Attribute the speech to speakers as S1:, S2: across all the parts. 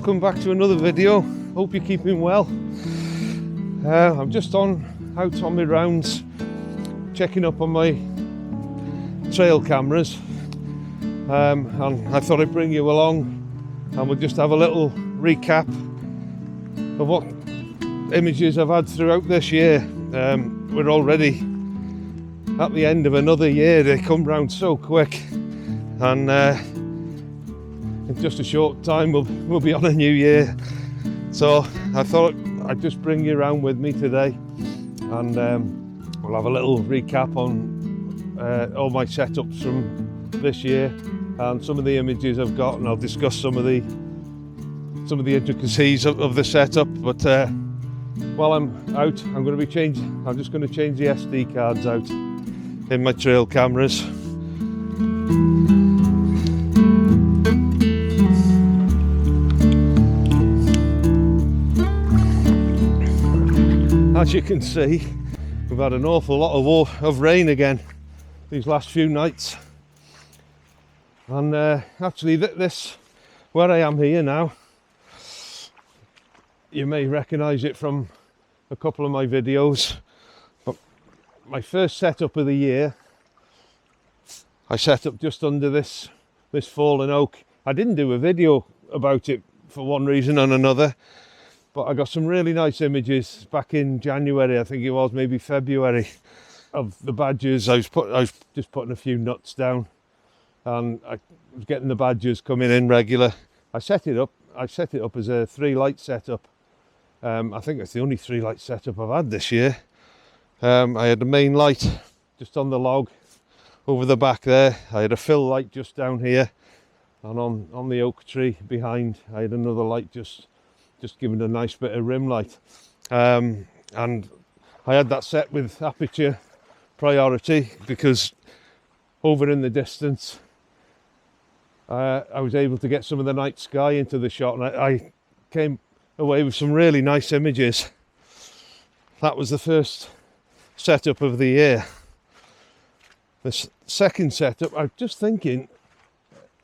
S1: welcome back to another video. Hope you're keeping well. I'm just out on my rounds, checking up on my trail cameras, and I thought I'd bring you along and we'll just have a little recap of what images I've had throughout this year. We're already at the end of another year. They come round so quick, and in just a short time we'll be on a new year. So I thought I'd just bring you around with me today, and we'll have a little recap on all my setups from this year and some of the images I've got, and I'll discuss some of the intricacies of the setup. But while I'm out, I'm just going to change the SD cards out in my trail cameras. As you can see, we've had an awful lot of rain again these last few nights, and actually this where I am here now, you may recognise it from a couple of my videos, but my first setup of the year, I set up just under this fallen oak. I didn't do a video about it for one reason and another, but I got some really nice images back in January, I think it was, maybe February, of the badgers. I was just putting a few nuts down, and I was getting the badgers coming in regular. I set it up as a 3-light setup. I think it's the only 3-light setup I've had this year. I had the main light just on the log over the back there. I had a fill light just down here, and on the oak tree behind I had another light just giving a nice bit of rim light. And I had that set with aperture priority because over in the distance I was able to get some of the night sky into the shot, and I came away with some really nice images. That was the first setup of the year. The second setup, I'm just thinking,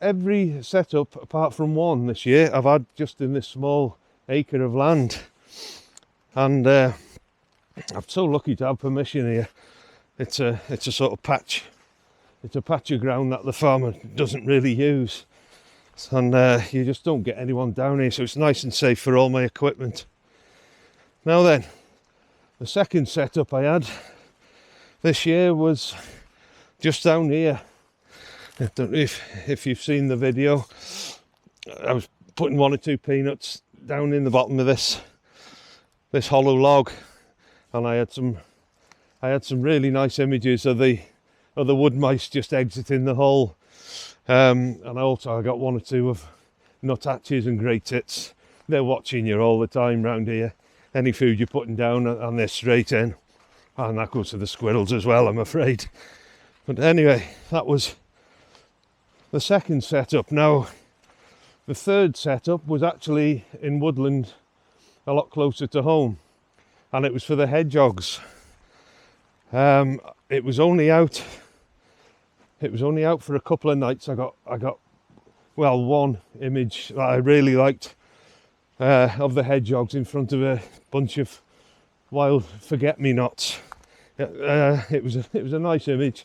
S1: every setup apart from one this year I've had just in this small acre of land, and I'm so lucky to have permission here. It's a sort of patch. It's a patch of ground that the farmer doesn't really use, and you just don't get anyone down here, so it's nice and safe for all my equipment. Now then, the second setup I had this year was just down here. I don't know if you've seen the video. I was putting 1 or 2 peanuts down in the bottom of this hollow log, and I had some really nice images of the wood mice just exiting the hole, and I got 1 or 2 of nuthatches and grey tits. They're watching you all the time round here. Any food you're putting down, and they're straight in, and that goes to the squirrels as well, I'm afraid. But anyway, that was the second setup. Now the third setup was actually in woodland a lot closer to home, and it was for the hedgehogs. It was only out for a couple of nights. I got one image that I really liked of the hedgehogs in front of a bunch of wild forget-me-nots. It was a nice image,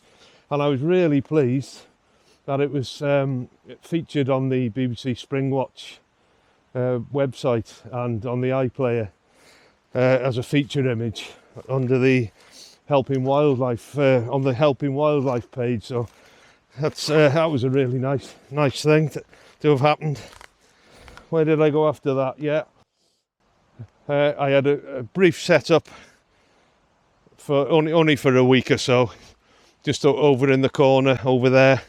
S1: and I was really pleased that it was featured on the BBC Springwatch website and on the iPlayer as a feature image under the Helping Wildlife on the Helping Wildlife page. So that was a really nice thing to have happened. Where did I go after that? Yeah, I had a brief setup for only for a week or so, just over in the corner over there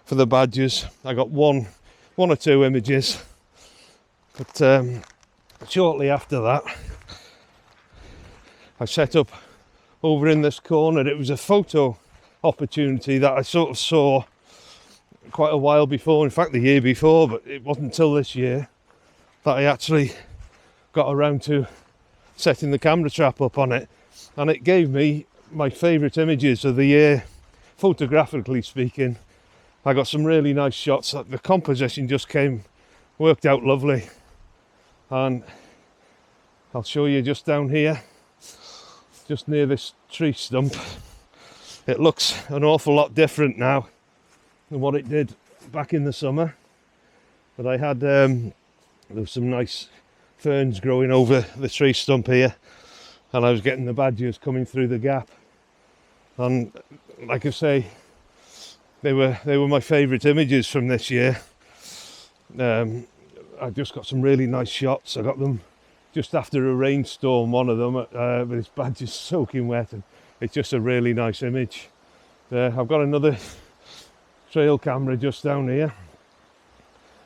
S1: for the badgers. I got one or 2 images, but shortly after that I set up over in this corner. It was a photo opportunity that I sort of saw quite a while before, in fact the year before, but it wasn't until this year that I actually got around to setting the camera trap up on it, and it gave me my favourite images of the year, photographically speaking. I got some really nice shots. The composition just worked out lovely. and I'll show you just down here, just near this tree stump. It looks an awful lot different now than what it did back in the summer, but I had there was some nice ferns growing over the tree stump here, and I was getting the badgers coming through the gap, and like I say, they were my favourite images from this year. I just got some really nice shots. I got them just after a rainstorm, one of them with his badgers soaking wet, and it's just a really nice image. I've got another trail camera just down here.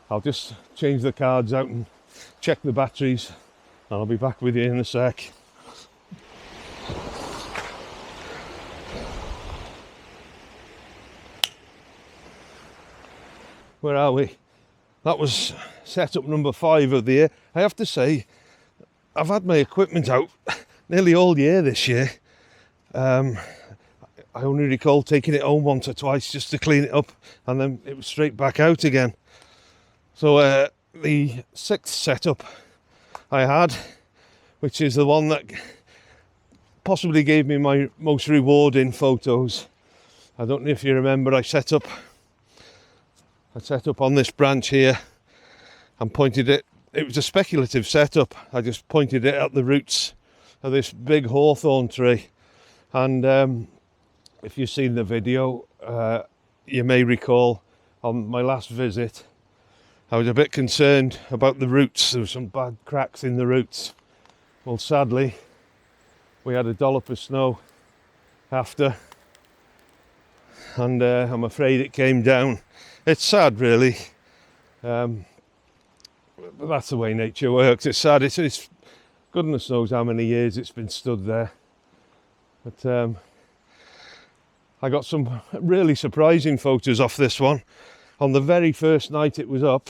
S1: I'll just change the cards out and check the batteries, and I'll be back with you in a sec. Where are we? That was setup number 5 of the year. I have to say, I've had my equipment out nearly all year this year. I only recall taking it home once or twice just to clean it up, and then it was straight back out again. So the 6th setup I had, which is the one that possibly gave me my most rewarding photos. I don't know if you remember, I set up on this branch here and pointed it. It was a speculative setup. I just pointed it at the roots of this big hawthorn tree, and if you've seen the video, you may recall on my last visit I was a bit concerned about the roots. There were some bad cracks in the roots. Well, sadly, we had a dollop of snow after, and I'm afraid it came down. It's sad, really, but that's the way nature works. It's sad. It's goodness knows how many years it's been stood there. But I got some really surprising photos off this one. On the very first night it was up,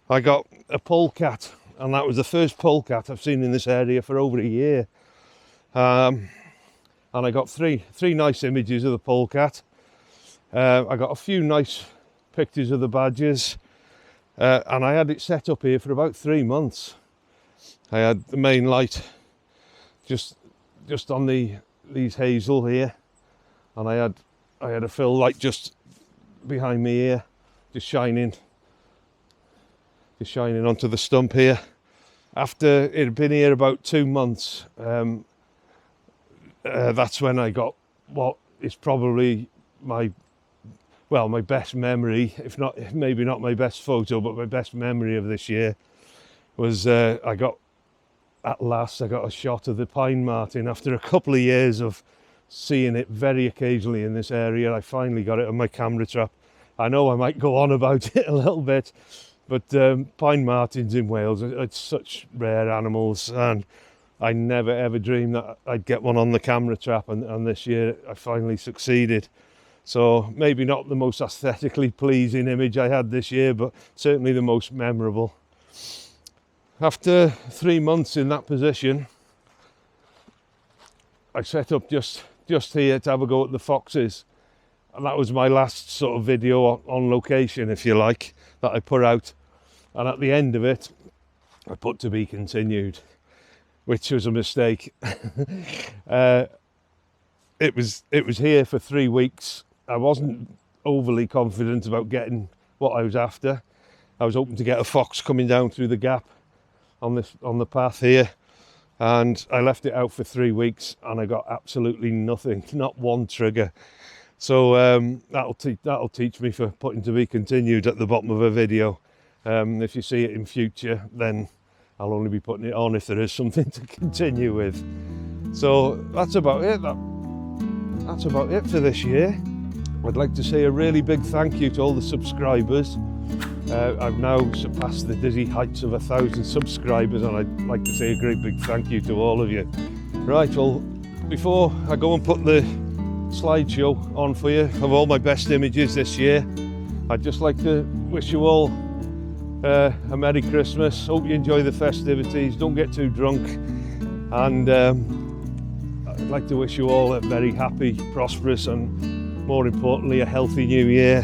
S1: I got a polecat, and that was the first polecat I've seen in this area for over a year. And I got three nice images of the polecat. I got a few nice pictures of the badgers, and I had it set up here for about 3 months. I had the main light just on these hazel here, and I had a fill light just behind me here, just shining onto the stump here. After it had been here about 2 months, that's when I got what is probably my best memory, if not, maybe not my best photo, but my best memory of this year was I got a shot of the pine marten after a couple of years of seeing it very occasionally in this area. I finally got it on my camera trap. I know I might go on about it a little bit, but pine martens in Wales are such rare animals, and I never ever dreamed that I'd get one on the camera trap, and this year I finally succeeded. So maybe not the most aesthetically pleasing image I had this year, but certainly the most memorable. After 3 months in that position, I set up just here to have a go at the foxes, and that was my last sort of video on location, if you like, that I put out. And at the end of it, I put to be continued, which was a mistake. It was here for 3 weeks. I wasn't overly confident about getting what I was after. I was hoping to get a fox coming down through the gap on the path here, and I left it out for 3 weeks, and I got absolutely nothing, not one trigger. So that'll teach me for putting to be continued at the bottom of a video. If you see it in future, then I'll only be putting it on if there is something to continue with. So that's about it. That's about it for this year. I'd like to say a really big thank you to all the subscribers. I've now surpassed the dizzy heights of 1,000 subscribers, and I'd like to say a great big thank you to all of you. Right, well, before I go and put the slideshow on for you of all my best images this year, I'd just like to wish you all a Merry Christmas. Hope you enjoy the festivities, don't get too drunk, and I'd like to wish you all a very happy, prosperous, and more importantly a healthy new year,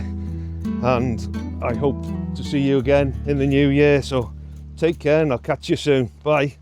S1: and I hope to see you again in the new year. So Take care and I'll catch you soon. Bye.